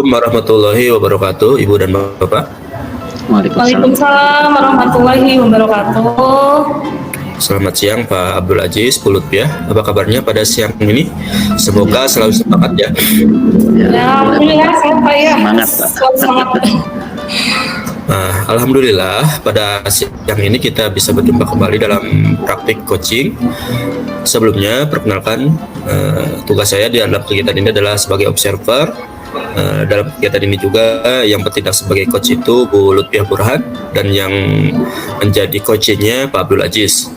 warahmatullahi wabarakatuh, Ibu dan Bapak. Waalaikumsalam. Waalaikumsalam warahmatullahi wabarakatuh. Selamat siang Pak Abdul Aziz Bu Lutfiah. Apa kabarnya pada siang ini? Semoga selalu semangat ya. Ya, alhamdulillah sehat Pak ya. Semangat, Pak. Selalu semangat. Nah, alhamdulillah pada siang ini kita bisa berjumpa kembali dalam praktik coaching. Sebelumnya perkenalkan, tugas saya di dalam kegiatan ini adalah sebagai observer. Dalam kegiatan ini juga yang bertindak sebagai coach itu Bu Lutfiah Burhan dan yang menjadi coachnya Pak Abdul Aziz.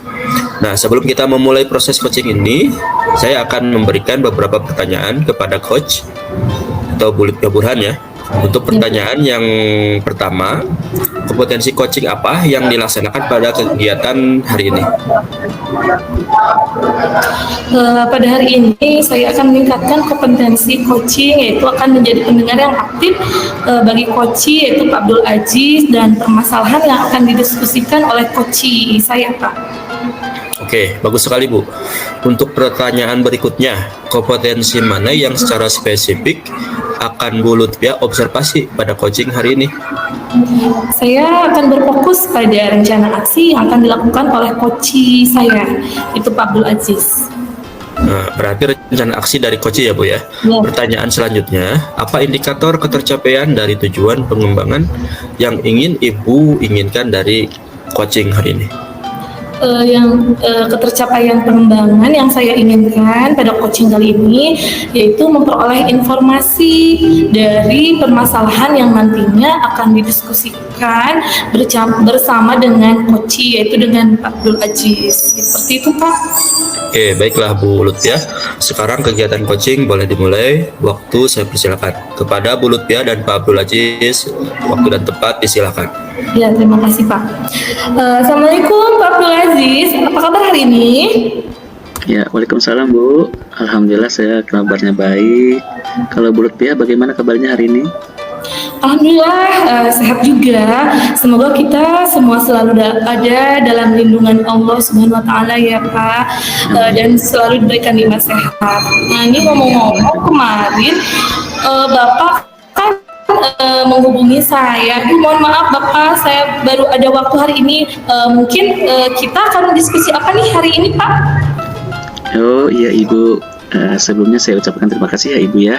Nah, sebelum kita memulai proses coaching ini, saya akan memberikan beberapa pertanyaan kepada coach atau Bu Lutfiah Burhan ya. Untuk pertanyaan yang pertama, kompetensi coaching apa yang dilaksanakan pada kegiatan hari ini? Pada hari ini saya akan meningkatkan kompetensi coaching, yaitu akan menjadi pendengar yang aktif bagi coach yaitu Pak Abdul Aziz, dan permasalahan yang akan didiskusikan oleh coach saya Pak. Oke, bagus sekali Bu. Untuk pertanyaan berikutnya, kompetensi mana yang secara spesifik akan Bu Lutfiah observasi pada coaching hari ini? Saya akan berfokus pada rencana aksi yang akan dilakukan oleh coach saya, itu Pak Abdul Aziz. Nah, berarti rencana aksi dari coach ya Bu ya. Ya. Pertanyaan selanjutnya, apa indikator ketercapaian dari tujuan pengembangan yang ingin Ibu inginkan dari coaching hari ini? Ketercapaian pengembangan yang saya inginkan pada coaching kali ini yaitu memperoleh informasi dari permasalahan yang nantinya akan didiskusikan bersama dengan coach yaitu dengan Pak Abdul Aziz. Seperti itu Pak. Oke, baiklah Bu Lutfiah. Sekarang kegiatan coaching boleh dimulai. Waktu saya persilakan. Kepada Bu Lutfiah dan Pak Abdul Aziz, waktu dan tempat disilakan. Ya, terima kasih Pak. Assalamualaikum Pak Abdul Aziz, apa kabar hari ini? Ya, waalaikumsalam Bu. Alhamdulillah saya kabarnya baik. Kalau Bu Lutfiah bagaimana kabarnya hari ini? Alhamdulillah sehat juga. Semoga kita semua selalu ada dalam lindungan Allah Subhanahu wa taala ya Pak, dan selalu diberikan nikmat sehat. Nah, ini ngomong-ngomong kemarin Bapak kan menghubungi saya. Mohon maaf Bapak, saya baru ada waktu hari ini. Mungkin kita akan diskusi apa nih hari ini Pak? Oh iya Ibu, sebelumnya saya ucapkan terima kasih ya Ibu ya,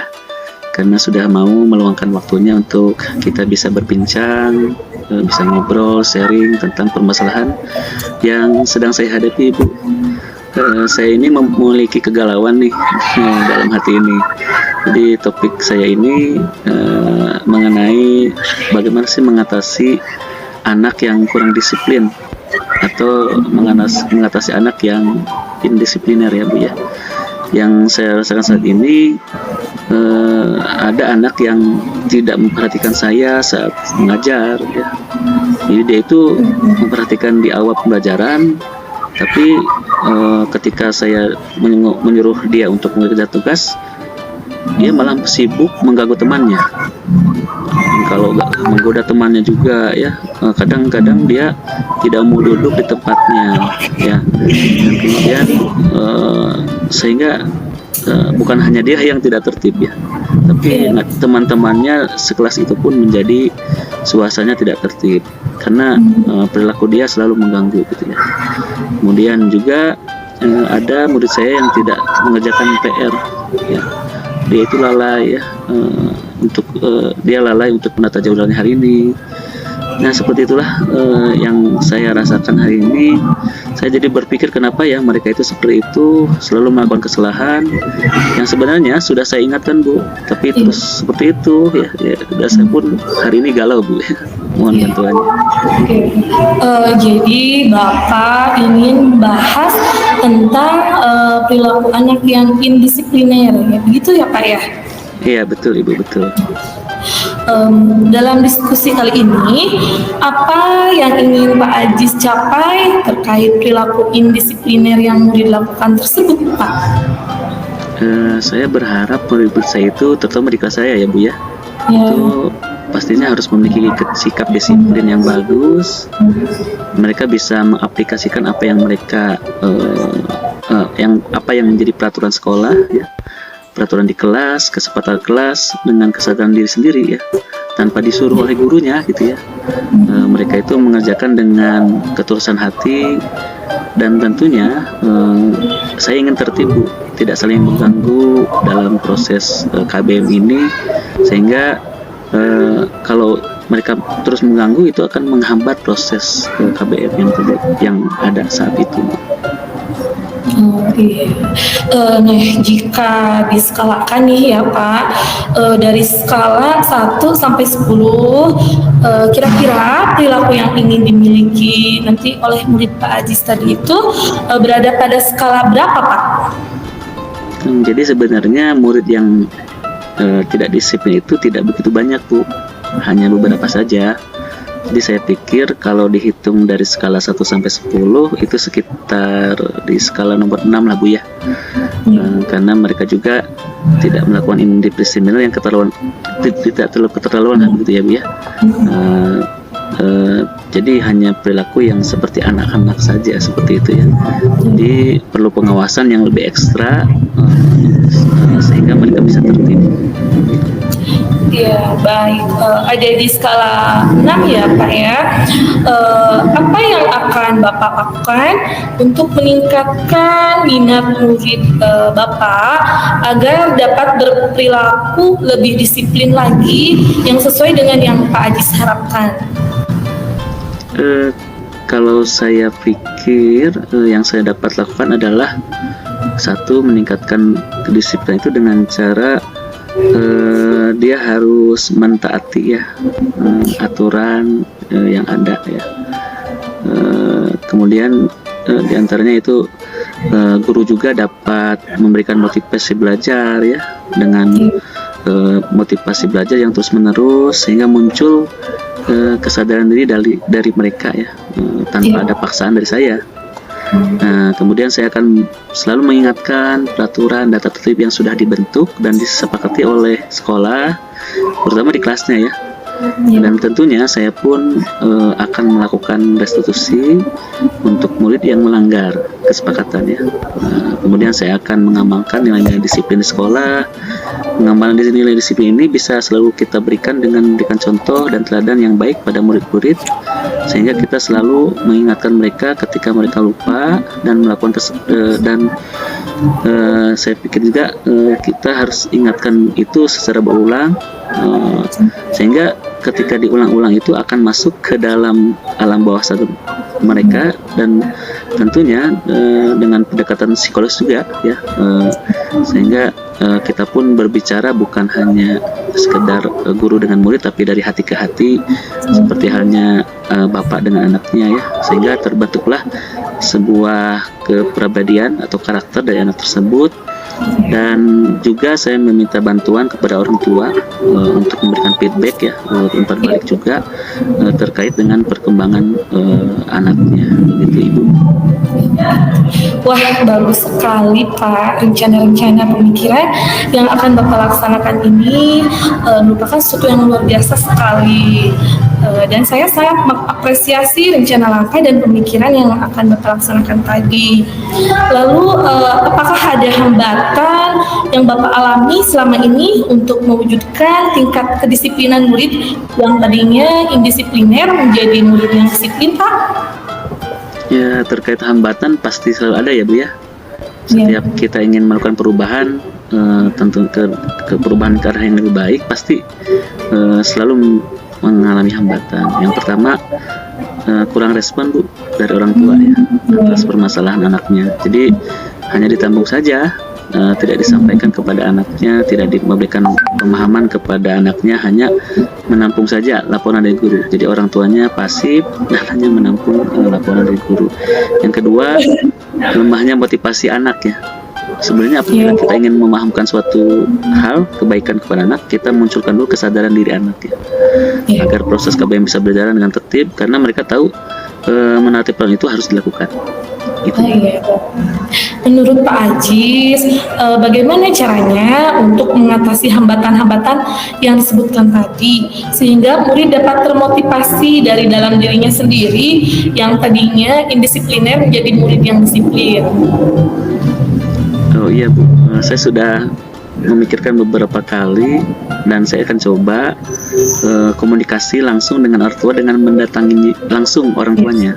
karena sudah mau meluangkan waktunya untuk kita bisa berbincang, bisa ngobrol, sharing tentang permasalahan yang sedang saya hadapi Ibu. Saya ini memiliki kegalauan nih dalam hati ini. Jadi topik saya ini mengenai bagaimana sih mengatasi anak yang kurang disiplin atau mengatasi anak yang indisipliner ya Bu ya. Yang saya rasakan saat ini ada anak yang tidak memperhatikan saya saat mengajar ya. Jadi dia itu memperhatikan di awal pembelajaran, tapi ketika saya menyuruh dia untuk mengerjakan tugas, dia malah sibuk mengganggu temannya. Kalau nggak menggoda temannya juga ya, kadang-kadang dia tidak mau duduk di tempatnya ya, dan kemudian sehingga bukan hanya dia yang tidak tertib ya, tapi teman-temannya sekelas itu pun menjadi suasananya tidak tertib karena perilaku dia selalu mengganggu gitu ya. Kemudian juga ada murid saya yang tidak mengerjakan PR ya, dia itu lalai ya, dia lalai untuk menata jadwalnya hari ini. Nah seperti itulah yang saya rasakan hari ini. Saya jadi berpikir kenapa ya mereka itu seperti itu, selalu melakukan kesalahan yang sebenarnya sudah saya ingatkan Bu, tapi terus seperti itu ya, dan saya pun hari ini galau Bu. Mohon bantuannya. Jadi Bapak ingin membahas tentang perilaku anak yang indisipliner, ya begitu ya Pak ya? Iya betul Ibu, betul. Dalam diskusi kali ini, apa yang ingin Pak Aziz capai terkait perilaku indisipliner yang murid lakukan tersebut, Pak? Saya berharap murid saya itu, terutama di kelas saya ya Bu ya, itu pastinya harus memiliki sikap disiplin yang bagus. Mereka bisa mengaplikasikan apa yang mereka apa yang menjadi peraturan sekolah ya. peraturan di kelas, kesepakatan kelas dengan kesadaran diri sendiri ya, tanpa disuruh oleh gurunya gitu ya. Mereka itu mengerjakan dengan ketulusan hati, dan tentunya saya ingin tertib Bu, tidak saling mengganggu dalam proses KBM ini, sehingga kalau mereka terus mengganggu itu akan menghambat proses KBM yang ada saat itu. Iya. Nah, jika diskalakan nih ya Pak, dari skala 1 sampai 10, kira-kira perilaku yang ingin dimiliki nanti oleh murid Pak Aziz tadi itu berada pada skala berapa Pak? Jadi sebenarnya murid yang tidak disiplin itu tidak begitu banyak Bu, hanya beberapa saja. Jadi saya pikir kalau dihitung dari skala 1 sampai 10 itu sekitar di skala nomor 6 lah Bu ya. Karena mereka juga tidak melakukan indisipliner yang tidak terlalu keterlaluan begitu ya Bu ya. Jadi hanya perilaku yang seperti anak-anak saja seperti itu ya. Jadi perlu pengawasan yang lebih ekstra sehingga mereka bisa tertib. Ya baik, ada di skala 6 ya Pak ya. Apa yang akan Bapak lakukan untuk meningkatkan minat murid Bapak agar dapat berperilaku lebih disiplin lagi yang sesuai dengan yang Pak Aziz harapkan? Kalau saya pikir yang saya dapat lakukan adalah satu, meningkatkan kedisiplinan itu dengan cara dia harus mentaati ya aturan yang ada ya. Kemudian diantaranya itu guru juga dapat memberikan motivasi belajar ya, dengan motivasi belajar yang terus menerus sehingga muncul kesadaran diri dari mereka ya, tanpa ada paksaan dari saya. Nah, kemudian saya akan selalu mengingatkan peraturan data tertib yang sudah dibentuk dan disepakati oleh sekolah, terutama di kelasnya ya. Dan tentunya saya pun akan melakukan restitusi untuk murid yang melanggar kesepakatan ya. Kemudian saya akan mengamalkan nilai-nilai disiplin di sekolah. Pengamalan nilai disiplin ini bisa selalu kita berikan dengan memberikan contoh dan teladan yang baik pada murid-murid, sehingga kita selalu mengingatkan mereka ketika mereka lupa dan melakukan saya pikir juga kita harus ingatkan itu secara berulang, sehingga ketika diulang-ulang itu akan masuk ke dalam alam bawah sadar mereka, dan tentunya dengan pendekatan psikologis juga ya, sehingga kita pun berbicara bukan hanya sekedar guru dengan murid, tapi dari hati ke hati seperti halnya bapak dengan anaknya ya, sehingga terbentuklah sebuah kepribadian atau karakter dari anak tersebut. Dan juga saya meminta bantuan kepada orang tua untuk memberikan feedback ya, umpan balik juga terkait dengan perkembangan anaknya, gitu Ibu. Wah, bagus sekali Pak, rencana-rencana pemikiran yang akan Bapak laksanakan ini merupakan sesuatu yang luar biasa sekali. Dan saya sangat mengapresiasi rencana langkah dan pemikiran yang akan Bapak laksanakan tadi. Lalu, apakah ada hambatan yang Bapak alami selama ini untuk mewujudkan tingkat kedisiplinan murid yang tadinya indisipliner menjadi murid yang disiplin, Pak? Ya, terkait hambatan pasti selalu ada ya Bu ya. Setiap kita ingin melakukan perubahan, tentu ke perubahan ke arah yang lebih baik, pasti selalu mengalami hambatan. Yang pertama, kurang respon Bu dari orang tua ya atas permasalahan anaknya. Jadi hanya ditanggung saja, tidak disampaikan kepada anaknya, tidak memberikan pemahaman kepada anaknya, hanya menampung saja laporan dari guru. Jadi orang tuanya pasif dan hanya menampung laporan dari guru. Yang kedua, lemahnya motivasi anak ya. Sebenarnya apabila kita ingin memahamkan suatu hal kebaikan kepada anak, kita munculkan dulu kesadaran diri anak ya, agar proses KBM bisa berjalan dengan tertib, karena mereka tahu menaati peran itu harus dilakukan. Gitu. Menurut Pak Aziz, bagaimana caranya untuk mengatasi hambatan-hambatan yang disebutkan tadi, sehingga murid dapat termotivasi dari dalam dirinya sendiri yang tadinya indisipliner menjadi murid yang disiplin? Oh iya Bu, saya sudah memikirkan beberapa kali dan saya akan coba komunikasi langsung dengan orang tua dengan mendatangi langsung orang tuanya.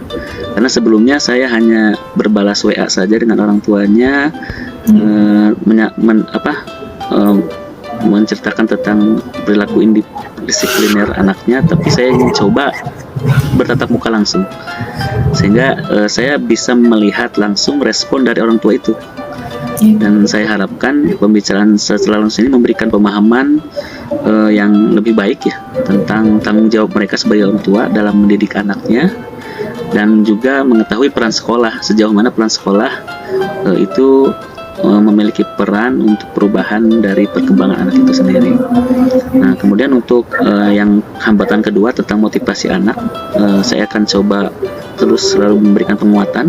Karena sebelumnya saya hanya berbalas WA saja dengan orang tuanya, menceritakan tentang perilaku indisipliner anaknya, tapi saya ingin coba bertatap muka langsung sehingga saya bisa melihat langsung respon dari orang tua itu. Dan saya harapkan pembicaraan secara langsung ini memberikan pemahaman yang lebih baik ya tentang tanggung jawab mereka sebagai orang tua dalam mendidik anaknya, dan juga mengetahui peran sekolah, sejauh mana peran sekolah itu memiliki peran untuk perubahan dari perkembangan anak itu sendiri. Nah, kemudian untuk yang hambatan kedua tentang motivasi anak, saya akan coba terus selalu memberikan penguatan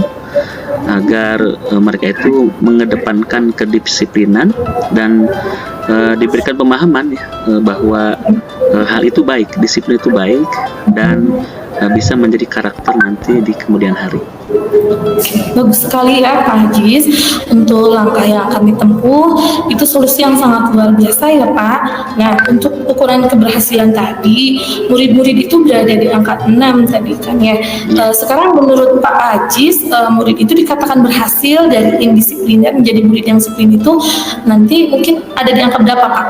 agar mereka itu mengedepankan kedisiplinan dan diberikan pemahaman ya bahwa hal itu baik, disiplin itu baik dan bisa menjadi karakter nanti di kemudian hari. Bagus sekali ya Pak Hajiz untuk langkah yang akan ditempuh, itu solusi yang sangat luar biasa ya Pak. Nah, untuk ukuran keberhasilan tadi, murid-murid itu berada di angka 6 tadi kan ya. Sekarang menurut Pak Hajiz, murid itu dikatakan berhasil dari indisipliner menjadi murid yang disiplin itu nanti mungkin ada di angka berapa Pak?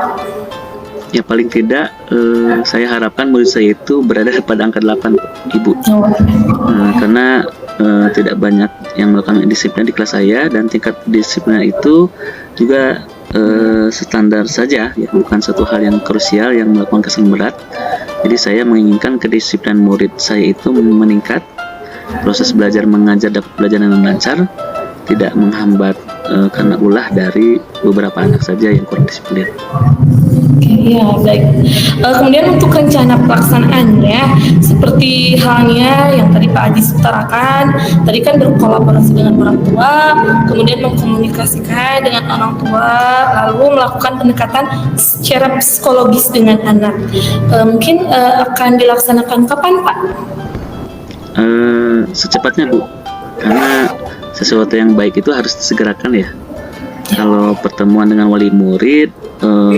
Ya paling tidak saya harapkan murid saya itu berada pada angka 8 Ibu. Karena tidak banyak yang melakukan disiplin di kelas saya, dan tingkat disiplin itu juga standar saja ya, bukan satu hal yang krusial yang melakukan kesan berat. Jadi saya menginginkan kedisiplinan murid saya itu meningkat, proses belajar mengajar dapat belajar dengan lancar, tidak menghambat karena ulah dari beberapa anak saja yang kurang disiplin. Ya, baik. Kemudian untuk rencana pelaksanaannya, seperti halnya yang tadi Pak Haji utarakan, tadi kan berkolaborasi dengan orang tua, kemudian mengkomunikasikan dengan orang tua, lalu melakukan pendekatan secara psikologis dengan anak. Mungkin akan dilaksanakan kapan Pak? Secepatnya Bu, karena sesuatu yang baik itu harus disegerakan ya. Kalau pertemuan dengan wali murid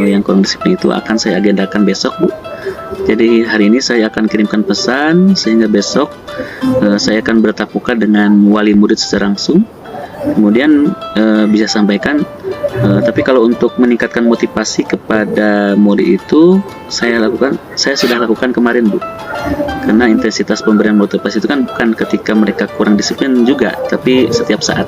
yang kurang disiplin itu akan saya agendakan besok Bu. Jadi hari ini saya akan kirimkan pesan sehingga besok saya akan bertatap muka dengan wali murid secara langsung, kemudian bisa sampaikan. Tapi kalau untuk meningkatkan motivasi kepada murid itu saya sudah lakukan kemarin Bu. Karena intensitas pemberian motivasi itu kan bukan ketika mereka kurang disiplin juga, tapi setiap saat.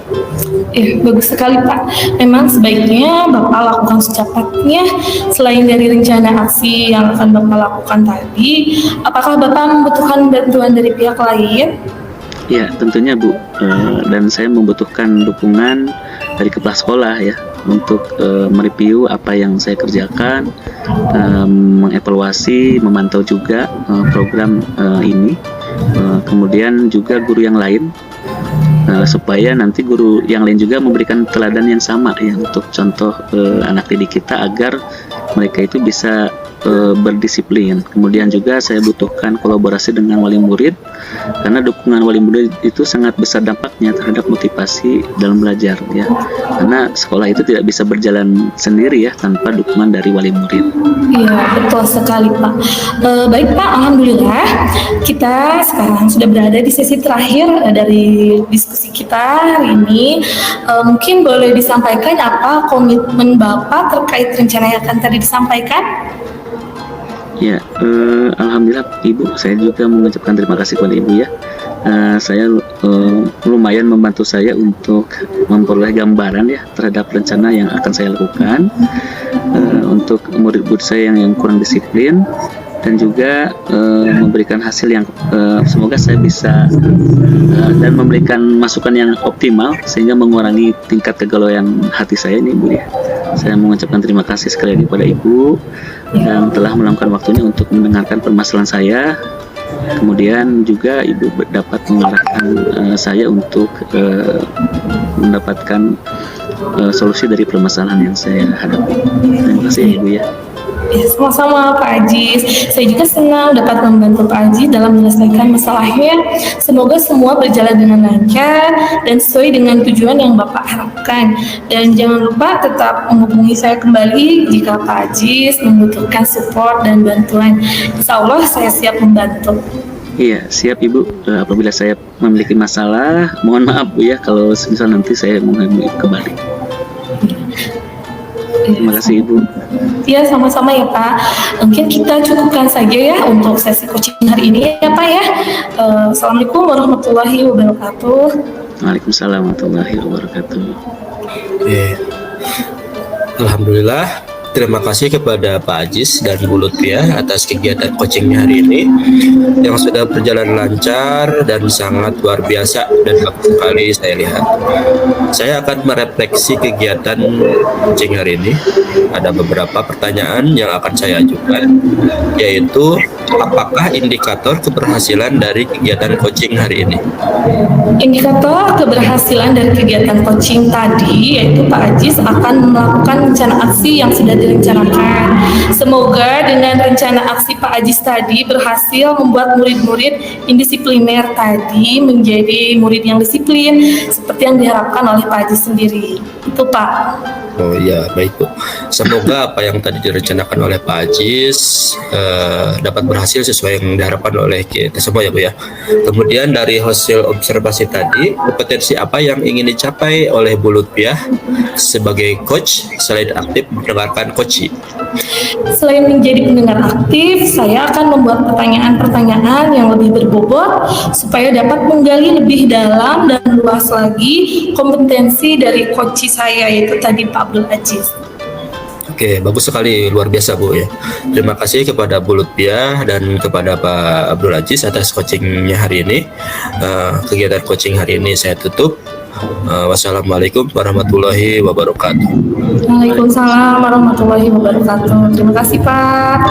Bagus sekali Pak. Memang sebaiknya Bapak lakukan secepatnya. Selain dari rencana aksi yang akan Bapak lakukan tadi, apakah Bapak membutuhkan bantuan dari pihak lain? Ya, tentunya Bu. Dan saya membutuhkan dukungan dari kepala sekolah ya untuk mereview apa yang saya kerjakan, mengevaluasi, memantau juga program ini, kemudian juga guru yang lain, supaya nanti guru yang lain juga memberikan teladan yang sama ya untuk contoh anak didik kita agar mereka itu bisa berdisiplin. Kemudian juga saya butuhkan kolaborasi dengan wali murid, karena dukungan wali murid itu sangat besar dampaknya terhadap motivasi dalam belajar ya. Karena sekolah itu tidak bisa berjalan sendiri ya tanpa dukungan dari wali murid. Iya, betul sekali Pak. Baik Pak, alhamdulillah kita sekarang sudah berada di sesi terakhir dari diskusi kita hari ini. Mungkin boleh disampaikan apa komitmen Bapak terkait rencana yang akan tadi disampaikan? Ya, alhamdulillah Ibu, saya juga mengucapkan terima kasih kepada Ibu ya. Saya lumayan membantu saya untuk memperoleh gambaran ya terhadap rencana yang akan saya lakukan untuk murid-murid saya yang kurang disiplin, dan juga memberikan hasil yang semoga saya bisa dan memberikan masukan yang optimal sehingga mengurangi tingkat kegalauan hati saya ini Bu ya. Saya mengucapkan terima kasih sekali lagi kepada Ibu yang telah meluangkan waktunya untuk mendengarkan permasalahan saya. Kemudian juga Ibu dapat mengarahkan saya untuk mendapatkan solusi dari permasalahan yang saya hadapi. Terima kasih Ibu ya. Ya, sama-sama Pak Ajis. Saya juga senang dapat membantu Pak Ajis dalam menyelesaikan masalahnya. Semoga semua berjalan dengan lancar dan sesuai dengan tujuan yang Bapak harapkan. Dan jangan lupa tetap menghubungi saya kembali jika Pak Ajis membutuhkan support dan bantuan. Insya Allah saya siap membantu. Iya, siap Ibu. Apabila saya memiliki masalah, mohon maaf Bu ya kalau misal nanti saya menghubungi kembali. Terima kasih Ibu. Ya, sama-sama ya Pak. Mungkin kita cukupkan saja ya untuk sesi coaching hari ini ya Pak ya. Assalamualaikum warahmatullahi wabarakatuh. Waalaikumsalam warahmatullahi wabarakatuh. Oke. Alhamdulillah. Terima kasih kepada Pak Ajis dan Bu Lutfiah atas kegiatan coachingnya hari ini yang sudah berjalan lancar dan sangat luar biasa dan bagus sekali saya lihat. Saya akan merefleksi kegiatan coaching hari ini. Ada beberapa pertanyaan yang akan saya ajukan, yaitu apakah indikator keberhasilan dari kegiatan coaching hari ini? Indikator keberhasilan dari kegiatan coaching tadi yaitu Pak Ajis akan melakukan rencana aksi yang sudah direncanakan. Semoga dengan rencana aksi Pak Ajis tadi berhasil membuat murid-murid indisipliner tadi menjadi murid yang disiplin seperti yang diharapkan oleh Pak Ajis sendiri. Itu Pak. Oh iya, baik Bu. Semoga apa yang tadi direncanakan oleh Pak Ajis dapat berhasil sesuai yang diharapkan oleh kita semua ya Bu ya. Kemudian dari hasil observasi tadi, kompetensi apa yang ingin dicapai oleh Bu Lutfiah sebagai coach selain aktif mendengarkan coaching? Selain menjadi pendengar aktif, saya akan membuat pertanyaan-pertanyaan yang lebih berbobot supaya dapat menggali lebih dalam dan luas lagi kompetensi dari coach saya yaitu tadi Pak Abdul Aziz. Oke, bagus sekali, luar biasa Bu ya. Terima kasih kepada Bu Lutfiah dan kepada Pak Abdul Aziz atas coachingnya hari ini. Kegiatan coaching hari ini saya tutup. Wassalamualaikum warahmatullahi wabarakatuh. Waalaikumsalam warahmatullahi wabarakatuh. Terima kasih Pak.